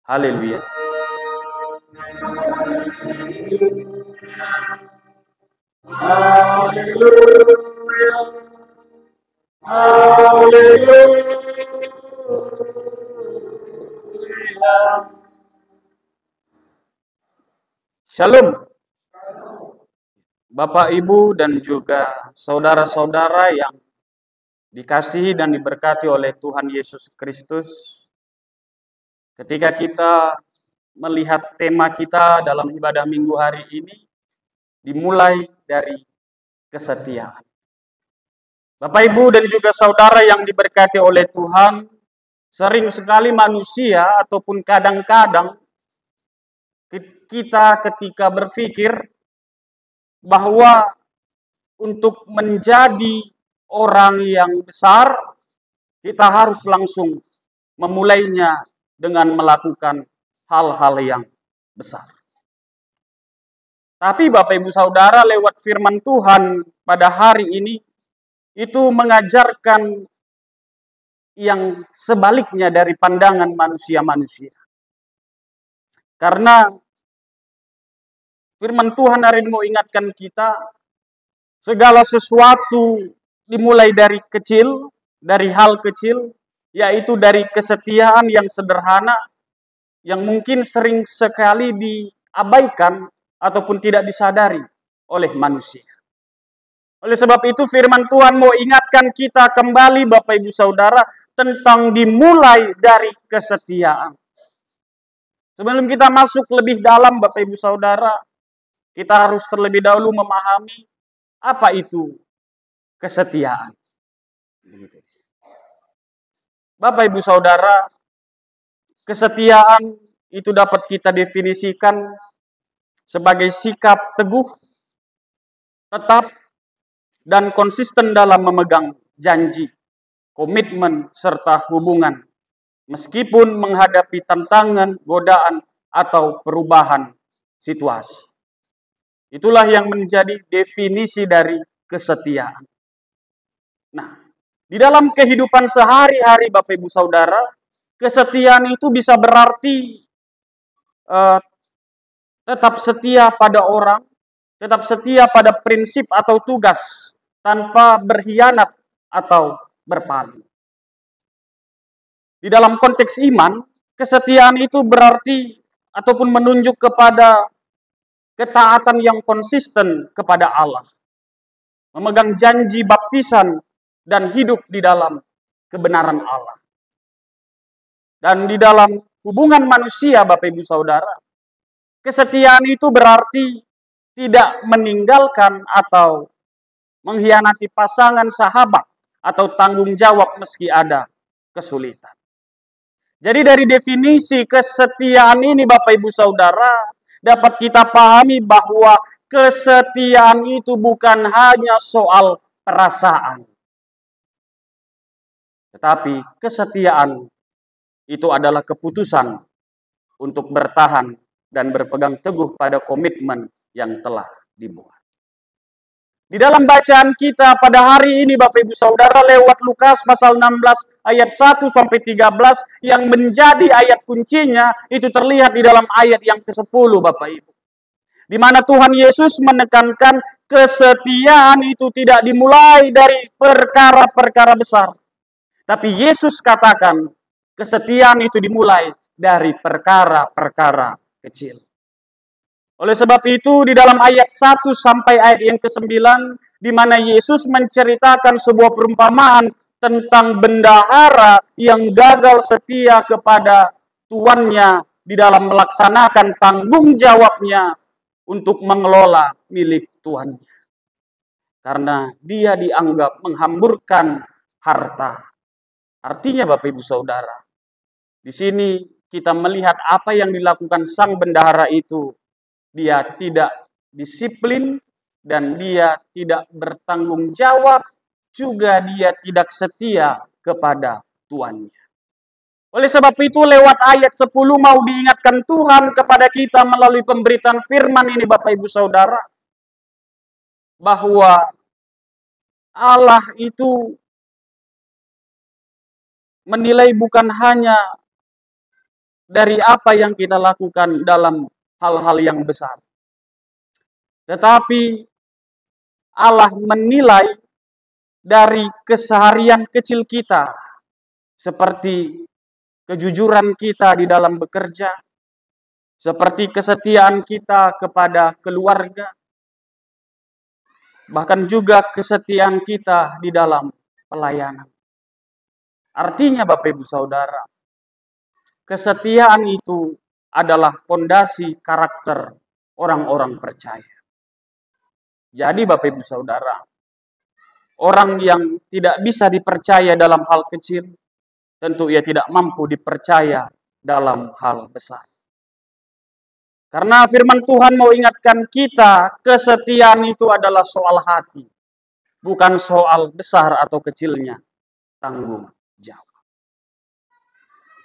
Haleluya. Haleluya. Haleluya. Shalom, Bapak, Ibu, dan juga saudara-saudara yang dikasihi dan diberkati oleh Tuhan Yesus Kristus. Ketika kita melihat tema kita dalam ibadah minggu hari ini, dimulai dari kesetiaan. Bapak, Ibu, dan juga saudara yang diberkati oleh Tuhan, sering sekali manusia ataupun kadang-kadang kita ketika berpikir bahwa untuk menjadi orang yang besar, kita harus langsung memulainya dengan melakukan hal-hal yang besar. Tapi Bapak Ibu Saudara, lewat firman Tuhan pada hari ini, itu mengajarkan yang sebaliknya dari pandangan manusia-manusia. Karena firman Tuhan hari ini mau ingatkan kita, segala sesuatu dimulai dari kecil, dari hal kecil, yaitu dari kesetiaan yang sederhana, yang mungkin sering sekali diabaikan ataupun tidak disadari oleh manusia. Oleh sebab itu firman Tuhan mau ingatkan kita kembali Bapak Ibu Saudara tentang dimulai dari kesetiaan. Sebelum kita masuk lebih dalam Bapak Ibu Saudara, kita harus terlebih dahulu memahami apa itu kesetiaan. Bapak Ibu Saudara, kesetiaan itu dapat kita definisikan sebagai sikap teguh, tetap, dan konsisten dalam memegang janji, komitmen, serta hubungan, meskipun menghadapi tantangan, godaan, atau perubahan situasi. Itulah yang menjadi definisi dari kesetiaan. Nah, di dalam kehidupan sehari-hari Bapak Ibu Saudara, kesetiaan itu bisa berarti tetap setia pada orang, tetap setia pada prinsip atau tugas, tanpa berkhianat atau berpaling. Di dalam konteks iman, kesetiaan itu berarti ataupun menunjuk kepada ketaatan yang konsisten kepada Allah, memegang janji baptisan, dan hidup di dalam kebenaran Allah. Dan di dalam hubungan manusia, Bapak Ibu Saudara, kesetiaan itu berarti tidak meninggalkan atau mengkhianati pasangan, sahabat, atau tanggung jawab meski ada kesulitan. Jadi dari definisi kesetiaan ini Bapak Ibu Saudara, dapat kita pahami bahwa kesetiaan itu bukan hanya soal perasaan. Tetapi kesetiaan itu adalah keputusan untuk bertahan dan berpegang teguh pada komitmen yang telah dibuat. Di dalam bacaan kita pada hari ini Bapak Ibu Saudara lewat Lukas pasal 16 ayat 1 sampai 13 yang menjadi ayat kuncinya itu terlihat di dalam ayat yang ke-10 Bapak Ibu. Di mana Tuhan Yesus menekankan kesetiaan itu tidak dimulai dari perkara-perkara besar. Tapi Yesus katakan kesetiaan itu dimulai dari perkara-perkara kecil. Oleh sebab itu, di dalam ayat 1 sampai ayat yang ke-9, di mana Yesus menceritakan sebuah perumpamaan tentang bendahara yang gagal setia kepada tuannya di dalam melaksanakan tanggung jawabnya untuk mengelola milik tuannya. Karena dia dianggap menghamburkan harta. Artinya Bapak Ibu Saudara, di sini kita melihat apa yang dilakukan sang bendahara itu. Dia tidak disiplin dan dia tidak bertanggung jawab, juga dia tidak setia kepada tuannya. Oleh sebab itu lewat ayat 10 mau diingatkan Tuhan kepada kita melalui pemberitaan firman ini Bapak Ibu Saudara, bahwa Allah itu menilai bukan hanya dari apa yang kita lakukan dalam hal-hal yang besar. Tetapi Allah menilai dari keseharian kecil kita, seperti kejujuran kita di dalam bekerja, seperti kesetiaan kita kepada keluarga, bahkan juga kesetiaan kita di dalam pelayanan. Artinya Bapak Ibu Saudara, kesetiaan itu adalah fondasi karakter orang-orang percaya. Jadi Bapak Ibu Saudara, orang yang tidak bisa dipercaya dalam hal kecil, tentu ia tidak mampu dipercaya dalam hal besar. Karena firman Tuhan mau ingatkan kita, kesetiaan itu adalah soal hati, bukan soal besar atau kecilnya tanggung jawab.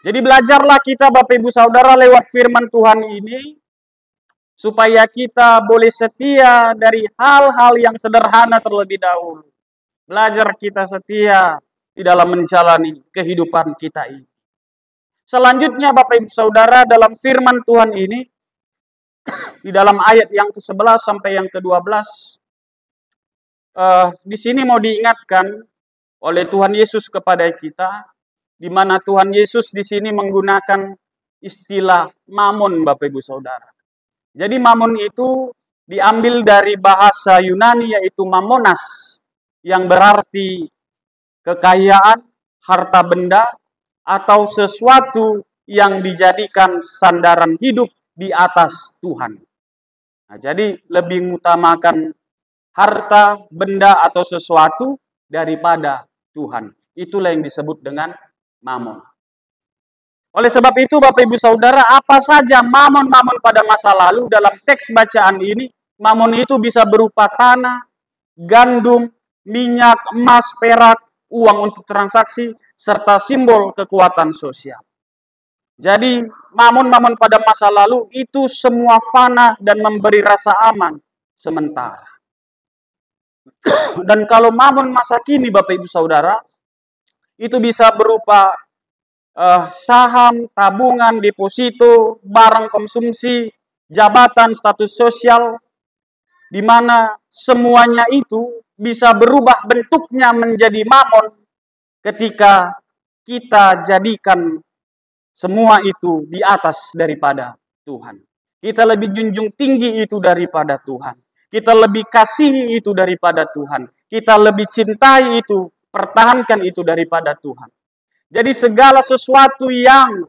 Jadi belajarlah kita Bapak Ibu Saudara lewat firman Tuhan ini, supaya kita boleh setia dari hal-hal yang sederhana terlebih dahulu. Belajar kita setia di dalam menjalani kehidupan kita ini. Selanjutnya Bapak Ibu Saudara, dalam firman Tuhan ini, di dalam ayat yang ke-11 sampai yang ke-12, di sini mau diingatkan oleh Tuhan Yesus kepada kita, di mana Tuhan Yesus di sini menggunakan istilah mamon Bapak Ibu Saudara. Jadi mamon itu diambil dari bahasa Yunani, yaitu mamonas, yang berarti kekayaan, harta benda, atau sesuatu yang dijadikan sandaran hidup di atas Tuhan. Nah, jadi lebih mengutamakan harta, benda, atau sesuatu daripada Tuhan. Itulah yang disebut dengan mamon. Oleh sebab itu Bapak Ibu Saudara, apa saja mamon-mamon pada masa lalu dalam teks bacaan ini, mamon itu bisa berupa tanah, gandum, minyak, emas, perak, uang untuk transaksi, serta simbol kekuatan sosial. Jadi mamon-mamon pada masa lalu itu semua fana dan memberi rasa aman sementara. Dan kalau mamon masa kini Bapak Ibu Saudara, itu bisa berupa saham, tabungan, deposito, barang konsumsi, jabatan, status sosial, di mana semuanya itu bisa berubah bentuknya menjadi mamon ketika kita jadikan semua itu di atas daripada Tuhan. Kita lebih junjung tinggi itu daripada Tuhan. Kita lebih kasihi itu daripada Tuhan. Kita lebih cintai itu, pertahankan itu daripada Tuhan. Jadi segala sesuatu yang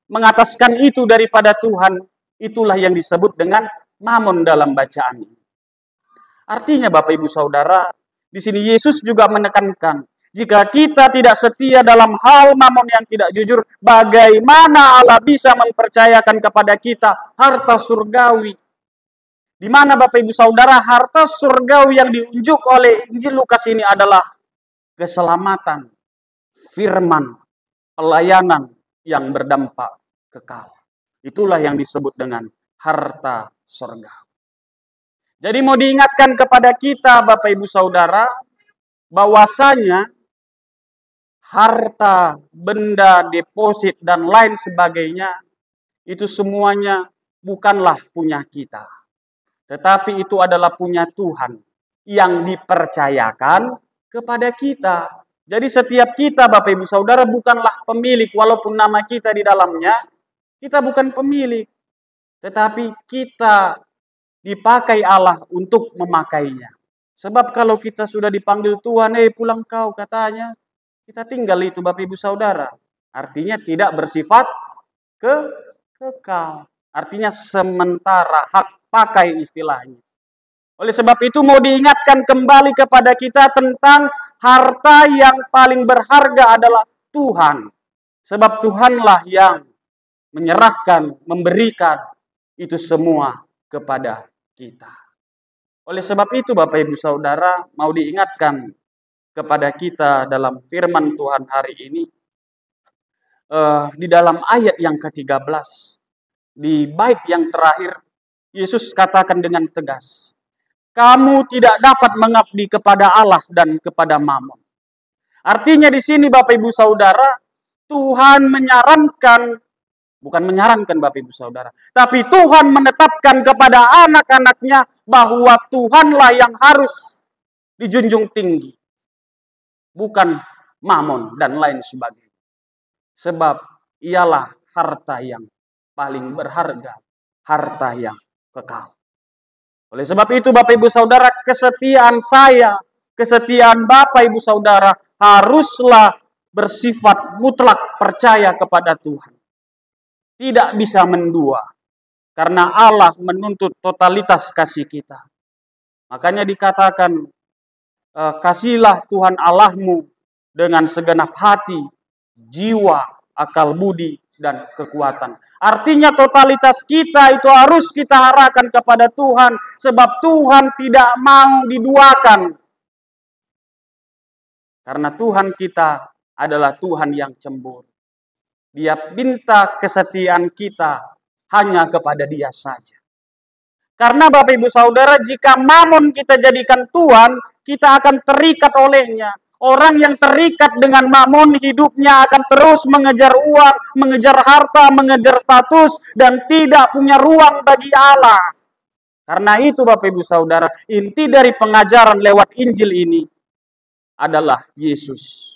mengataskan itu daripada Tuhan, itulah yang disebut dengan mamon dalam bacaan ini. Artinya Bapak Ibu Saudara, di sini Yesus juga menekankan, jika kita tidak setia dalam hal mamon yang tidak jujur, bagaimana Allah bisa mempercayakan kepada kita harta surgawi? Di mana Bapak Ibu Saudara, harta surgawi yang diunjuk oleh Injil Lukas ini adalah keselamatan, firman, pelayanan yang berdampak kekal. Itulah yang disebut dengan harta surgawi. Jadi mau diingatkan kepada kita Bapak Ibu Saudara, bahwasanya harta, benda, deposit, dan lain sebagainya, itu semuanya bukanlah punya kita. Tetapi itu adalah punya Tuhan yang dipercayakan kepada kita. Jadi setiap kita Bapak Ibu Saudara bukanlah pemilik, walaupun nama kita di dalamnya, kita bukan pemilik. Tetapi kita dipakai Allah untuk memakainya. Sebab kalau kita sudah dipanggil Tuhan, pulang kau katanya, kita tinggal itu Bapak Ibu Saudara. Artinya tidak bersifat kekal. Artinya sementara, hak pakai istilahnya. Oleh sebab itu mau diingatkan kembali kepada kita tentang harta yang paling berharga adalah Tuhan. Sebab Tuhanlah yang menyerahkan, memberikan itu semua kepada kita. Oleh sebab itu Bapak Ibu Saudara, mau diingatkan kepada kita dalam firman Tuhan hari ini, di dalam ayat yang ke-13, di bait yang terakhir, Yesus katakan dengan tegas, kamu tidak dapat mengabdi kepada Allah dan kepada mamon. Artinya di sini Bapak Ibu Saudara, Tuhan menyarankan Bukan menyarankan Bapak Ibu Saudara. Tapi Tuhan menetapkan kepada anak-anaknya bahwa Tuhanlah yang harus dijunjung tinggi. Bukan mamon dan lain sebagainya. Sebab ialah harta yang paling berharga. Harta yang kekal. Oleh sebab itu Bapak Ibu Saudara, kesetiaan saya, kesetiaan Bapak Ibu Saudara haruslah bersifat mutlak percaya kepada Tuhan. Tidak bisa mendua. Karena Allah menuntut totalitas kasih kita. Makanya dikatakan, kasihilah Tuhan Allahmu dengan segenap hati, jiwa, akal budi, dan kekuatan. Artinya totalitas kita itu harus kita arahkan kepada Tuhan. Sebab Tuhan tidak mau diduakan. Karena Tuhan kita adalah Tuhan yang cemburu. Dia minta kesetiaan kita hanya kepada Dia saja. Karena Bapak Ibu Saudara, jika mamon kita jadikan Tuhan, kita akan terikat olehnya. Orang yang terikat dengan mamon hidupnya akan terus mengejar uang, mengejar harta, mengejar status, dan tidak punya ruang bagi Allah. Karena itu Bapak Ibu Saudara, inti dari pengajaran lewat Injil ini adalah Yesus.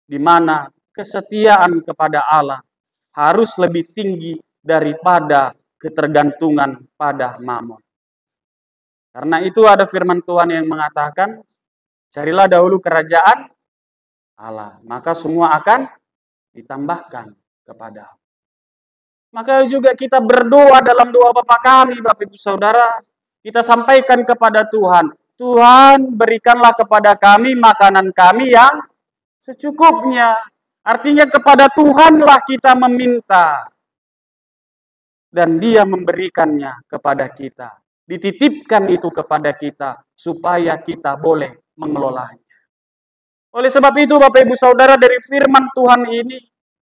Di mana kesetiaan kepada Allah harus lebih tinggi daripada ketergantungan pada mamon. Karena itu ada firman Tuhan yang mengatakan, carilah dahulu kerajaan Allah, maka semua akan ditambahkan kepada. Maka juga kita berdoa dalam doa Bapa kami, Bapak Ibu Saudara, kita sampaikan kepada Tuhan, Tuhan berikanlah kepada kami makanan kami yang secukupnya. Artinya kepada Tuhanlah kita meminta. Dan Dia memberikannya kepada kita. Dititipkan itu kepada kita. Supaya kita boleh mengelolanya. Oleh sebab itu Bapak Ibu Saudara, dari firman Tuhan ini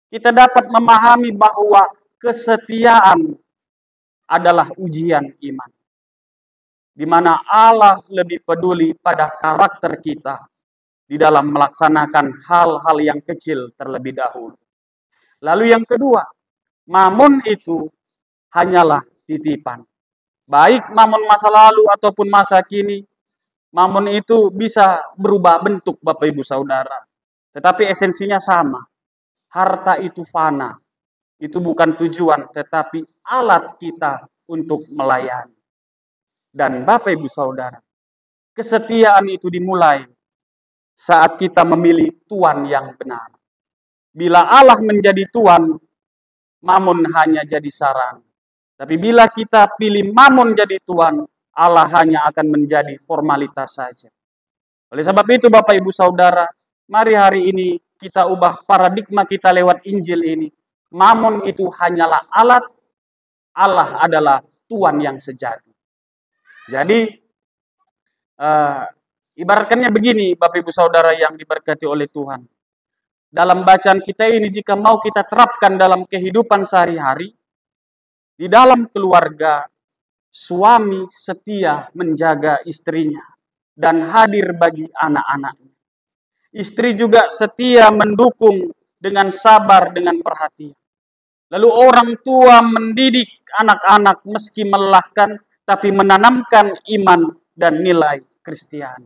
kita dapat memahami bahwa kesetiaan adalah ujian iman. Di mana Allah lebih peduli pada karakter kita di dalam melaksanakan hal-hal yang kecil terlebih dahulu. Lalu yang kedua, mamon itu hanyalah titipan. Baik mamon masa lalu ataupun masa kini, mamon itu bisa berubah bentuk Bapak Ibu Saudara. Tetapi esensinya sama. Harta itu fana. Itu bukan tujuan, tetapi alat kita untuk melayani. Dan Bapak Ibu Saudara, kesetiaan itu dimulai saat kita memilih Tuhan yang benar. Bila Allah menjadi Tuhan, mamon hanya jadi saran. Tapi bila kita pilih mamon jadi Tuhan, Allah hanya akan menjadi formalitas saja. Oleh sebab itu Bapak Ibu Saudara, mari hari ini kita ubah paradigma kita lewat Injil ini. Mamon itu hanyalah alat, Allah adalah Tuhan yang sejati. Jadi, ibaratkannya begini Bapak Ibu Saudara yang diberkati oleh Tuhan. Dalam bacaan kita ini jika mau kita terapkan dalam kehidupan sehari-hari, di dalam keluarga, suami setia menjaga istrinya dan hadir bagi anak-anaknya. Istri juga setia mendukung dengan sabar, dengan perhatian. Lalu orang tua mendidik anak-anak meski melelahkan, tapi menanamkan iman dan nilai Kristiani.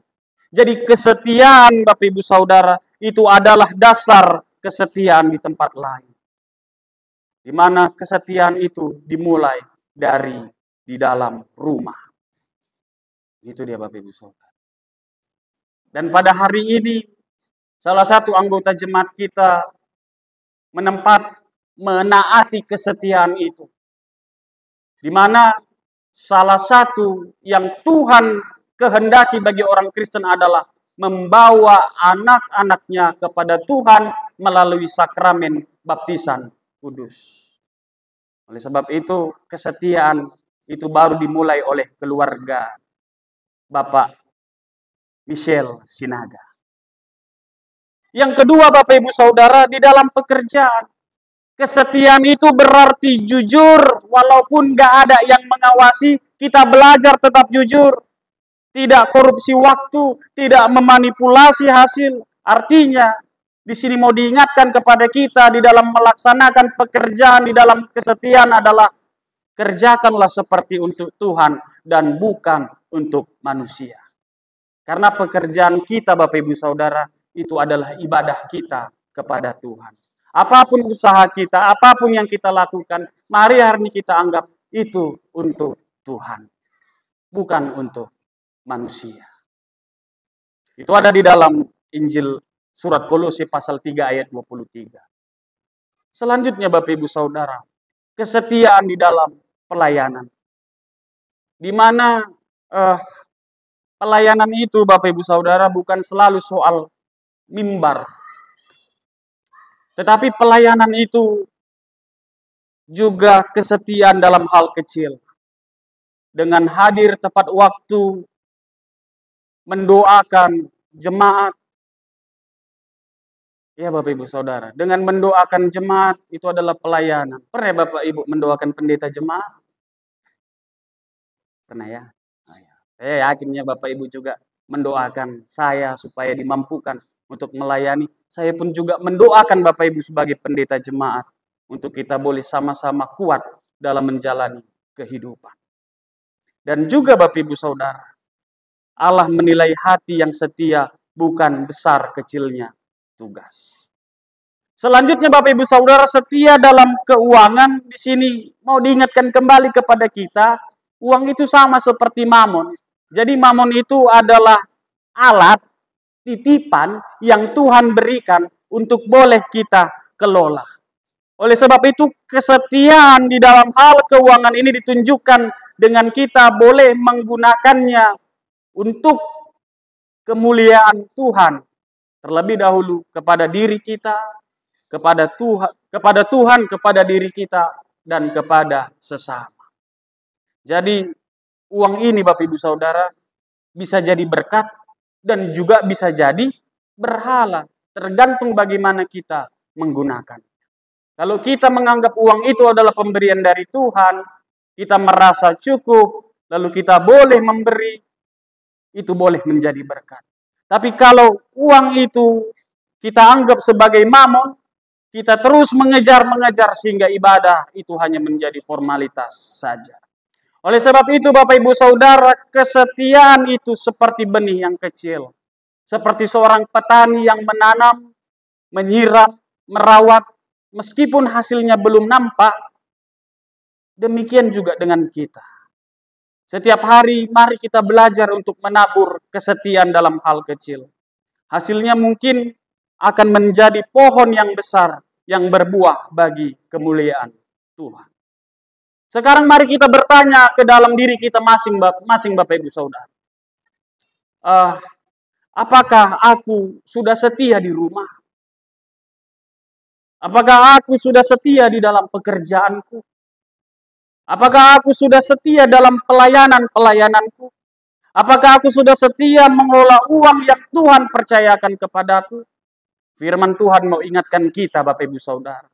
Jadi kesetiaan Bapak Ibu Saudara itu adalah dasar kesetiaan di tempat lain. Di mana kesetiaan itu dimulai dari di dalam rumah. Itu dia Bapak Ibu Saudara. Dan pada hari ini salah satu anggota jemaat kita menaati kesetiaan itu. Di mana salah satu yang Tuhan kehendaki bagi orang Kristen adalah membawa anak-anaknya kepada Tuhan melalui sakramen baptisan kudus. Oleh sebab itu, kesetiaan itu baru dimulai oleh keluarga Bapak Michelle Sinaga. Yang kedua Bapak Ibu Saudara, di dalam pekerjaan, kesetiaan itu berarti jujur, walaupun gak ada yang mengawasi, kita belajar tetap jujur. Tidak korupsi waktu, tidak memanipulasi hasil. Artinya, di sini mau diingatkan kepada kita di dalam melaksanakan pekerjaan, di dalam kesetiaan adalah kerjakanlah seperti untuk Tuhan dan bukan untuk manusia. Karena pekerjaan kita Bapak Ibu Saudara itu adalah ibadah kita kepada Tuhan. Apapun usaha kita, apapun yang kita lakukan, mari hari ini kita anggap itu untuk Tuhan, bukan untuk manusia. Itu ada di dalam Injil surat Kolose pasal 3 ayat 23. Selanjutnya Bapak Ibu Saudara, kesetiaan di dalam pelayanan. Di mana pelayanan itu Bapak Ibu Saudara bukan selalu soal mimbar. Tetapi pelayanan itu juga kesetiaan dalam hal kecil. Dengan hadir tepat waktu, mendoakan jemaat. Ya Bapak Ibu Saudara, dengan mendoakan jemaat itu adalah pelayanan. Pernah Bapak Ibu mendoakan pendeta jemaat? Pernah ya? Nah, ya. Saya yakinnya Bapak Ibu juga mendoakan saya supaya dimampukan untuk melayani. Saya pun juga mendoakan Bapak Ibu sebagai pendeta jemaat untuk kita boleh sama-sama kuat dalam menjalani kehidupan. Dan juga Bapak Ibu Saudara, Allah menilai hati yang setia bukan besar kecilnya tugas. Selanjutnya Bapak Ibu Saudara, setia dalam keuangan di sini mau diingatkan kembali kepada kita, uang itu sama seperti mamon. Jadi mamon itu adalah alat titipan yang Tuhan berikan untuk boleh kita kelola. Oleh sebab itu kesetiaan di dalam hal keuangan ini ditunjukkan dengan kita boleh menggunakannya untuk kemuliaan Tuhan. Terlebih dahulu kepada diri kita, kepada Tuhan, kepada diri kita, dan kepada sesama. Jadi uang ini Bapak Ibu Saudara bisa jadi berkat dan juga bisa jadi berhala. Tergantung bagaimana kita menggunakan. Kalau kita menganggap uang itu adalah pemberian dari Tuhan, kita merasa cukup, lalu kita boleh memberi, itu boleh menjadi berkat. Tapi kalau uang itu kita anggap sebagai mamon, kita terus mengejar sehingga ibadah itu hanya menjadi formalitas saja. Oleh sebab itu Bapak Ibu Saudara, kesetiaan itu seperti benih yang kecil. Seperti seorang petani yang menanam, menyiram, merawat, meskipun hasilnya belum nampak, demikian juga dengan kita. Setiap hari mari kita belajar untuk menabur kesetiaan dalam hal kecil. Hasilnya mungkin akan menjadi pohon yang besar yang berbuah bagi kemuliaan Tuhan. Sekarang mari kita bertanya ke dalam diri kita masing-masing Bapak Ibu Saudara. Apakah aku sudah setia di rumah? Apakah aku sudah setia di dalam pekerjaanku? Apakah aku sudah setia dalam pelayananku? Apakah aku sudah setia mengelola uang yang Tuhan percayakan kepadaku? Firman Tuhan mau ingatkan kita Bapak Ibu Saudara,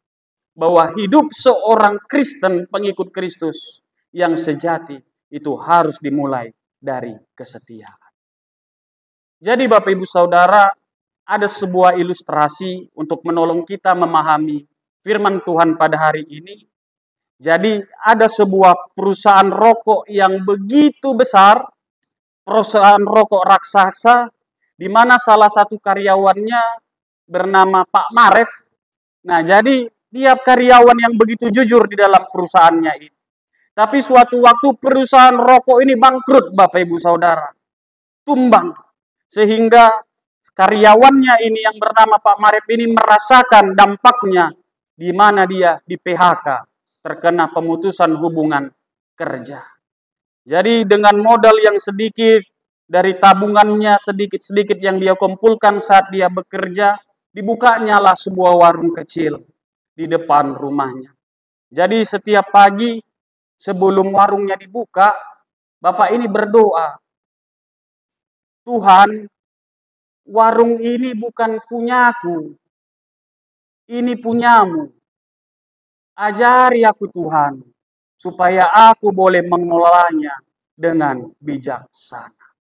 bahwa hidup seorang Kristen pengikut Kristus yang sejati itu harus dimulai dari kesetiaan. Jadi Bapak Ibu Saudara, ada sebuah ilustrasi untuk menolong kita memahami firman Tuhan pada hari ini. Jadi ada sebuah perusahaan rokok yang begitu besar, perusahaan rokok raksasa, di mana salah satu karyawannya bernama Pak Maref. Nah, jadi dia karyawan yang begitu jujur di dalam perusahaannya ini. Tapi suatu waktu perusahaan rokok ini bangkrut Bapak Ibu Saudara. Tumbang. Sehingga karyawannya ini yang bernama Pak Maref ini merasakan dampaknya di mana dia di PHK. Terkena pemutusan hubungan kerja. Jadi dengan modal yang sedikit, dari tabungannya sedikit-sedikit yang dia kumpulkan saat dia bekerja, dibukanya lah sebuah warung kecil di depan rumahnya. Jadi setiap pagi sebelum warungnya dibuka, Bapak ini berdoa, Tuhan, warung ini bukan punyaku, ini punyamu. Ajari aku Tuhan, supaya aku boleh mengelolanya dengan bijaksana.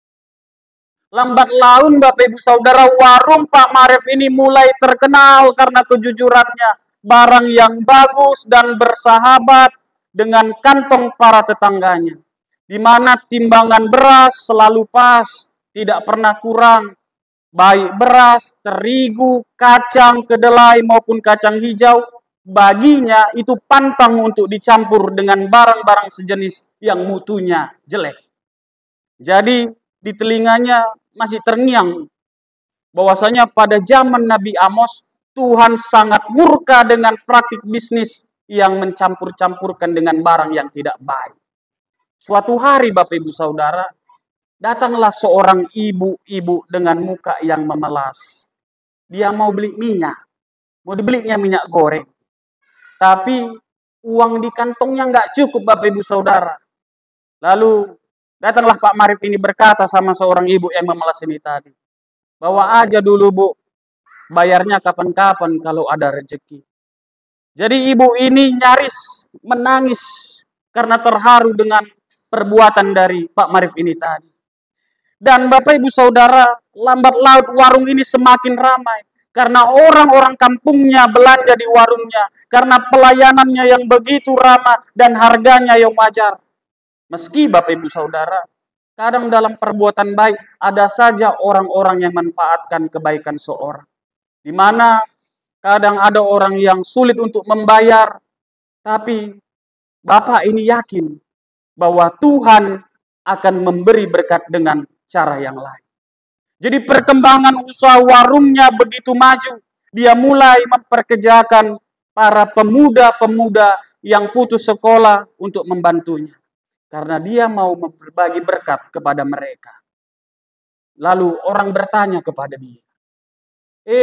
Lambat laun Bapak Ibu Saudara, warung Pak Marif ini mulai terkenal karena kejujurannya. Barang yang bagus dan bersahabat dengan kantong para tetangganya. Di mana timbangan beras selalu pas, tidak pernah kurang. Baik beras, terigu, kacang kedelai maupun kacang hijau, baginya itu pantang untuk dicampur dengan barang-barang sejenis yang mutunya jelek. Jadi di telinganya masih terngiang bahwasanya pada zaman Nabi Amos, Tuhan sangat murka dengan praktik bisnis yang mencampur-campurkan dengan barang yang tidak baik. Suatu hari Bapak Ibu Saudara, datanglah seorang ibu-ibu dengan muka yang memelas. Dia mau beli minyak, mau dibelinya minyak goreng. Tapi uang di kantongnya nggak cukup Bapak Ibu Saudara. Lalu datanglah Pak Marif ini berkata sama seorang ibu yang memelas ini tadi. Bawa aja dulu Bu, bayarnya kapan-kapan kalau ada rezeki. Jadi ibu ini nyaris menangis karena terharu dengan perbuatan dari Pak Marif ini tadi. Dan Bapak Ibu Saudara, lambat laun warung ini semakin ramai. Karena orang-orang kampungnya belanja di warungnya. Karena pelayanannya yang begitu ramah dan harganya yang wajar. Meski Bapak Ibu Saudara, kadang dalam perbuatan baik ada saja orang-orang yang manfaatkan kebaikan seorang. Di mana kadang ada orang yang sulit untuk membayar. Tapi Bapak ini yakin bahwa Tuhan akan memberi berkat dengan cara yang lain. Jadi perkembangan usaha warungnya begitu maju. Dia mulai memperkerjakan para pemuda-pemuda yang putus sekolah untuk membantunya. Karena dia mau berbagi berkat kepada mereka. Lalu orang bertanya kepada dia,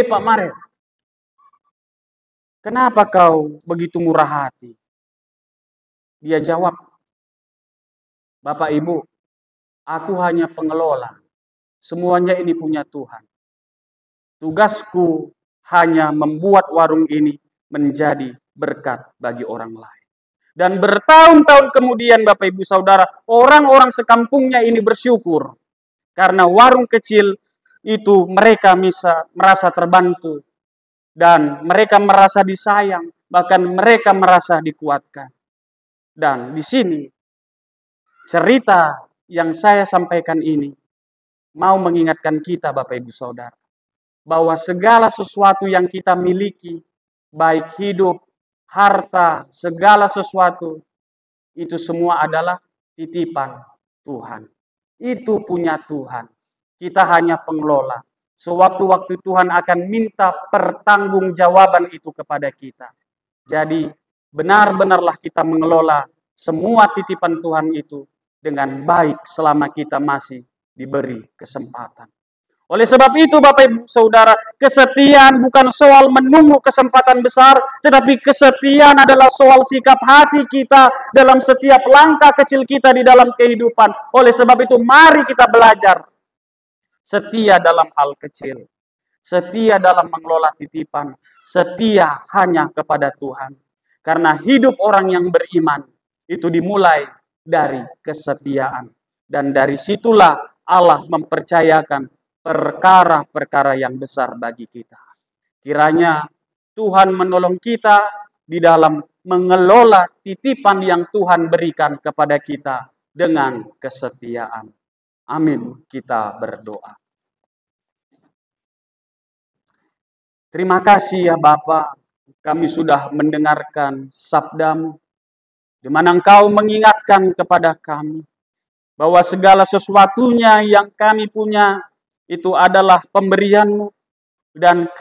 Pak Marif, kenapa kau begitu murah hati? Dia jawab, Bapak Ibu, aku hanya pengelola. Semuanya ini punya Tuhan. Tugasku hanya membuat warung ini menjadi berkat bagi orang lain. Dan bertahun-tahun kemudian Bapak Ibu Saudara, orang-orang sekampungnya ini bersyukur. Karena warung kecil itu mereka bisa merasa terbantu. Dan mereka merasa disayang. Bahkan mereka merasa dikuatkan. Dan di sini cerita yang saya sampaikan ini mau mengingatkan kita Bapak Ibu Saudara. Bahwa segala sesuatu yang kita miliki, baik hidup, harta, segala sesuatu, itu semua adalah titipan Tuhan. Itu punya Tuhan. Kita hanya pengelola. Sewaktu-waktu Tuhan akan minta pertanggungjawaban itu kepada kita. Jadi benar-benarlah kita mengelola semua titipan Tuhan itu dengan baik selama kita masih diberi kesempatan. Oleh sebab itu Bapak Ibu Saudara, kesetiaan bukan soal menunggu kesempatan besar, tetapi kesetiaan adalah soal sikap hati kita dalam setiap langkah kecil kita di dalam kehidupan. Oleh sebab itu mari kita belajar setia dalam hal kecil, setia dalam mengelola titipan, setia hanya kepada Tuhan. Karena hidup orang yang beriman itu dimulai dari kesetiaan. Dan dari situlah Allah mempercayakan perkara-perkara yang besar bagi kita. Kiranya Tuhan menolong kita di dalam mengelola titipan yang Tuhan berikan kepada kita dengan kesetiaan. Amin. Kita berdoa. Terima kasih ya Bapa, kami sudah mendengarkan sabda-Mu, di mana Engkau mengingatkan kepada kami bahwa segala sesuatunya yang kami punya itu adalah pemberian-Mu, dan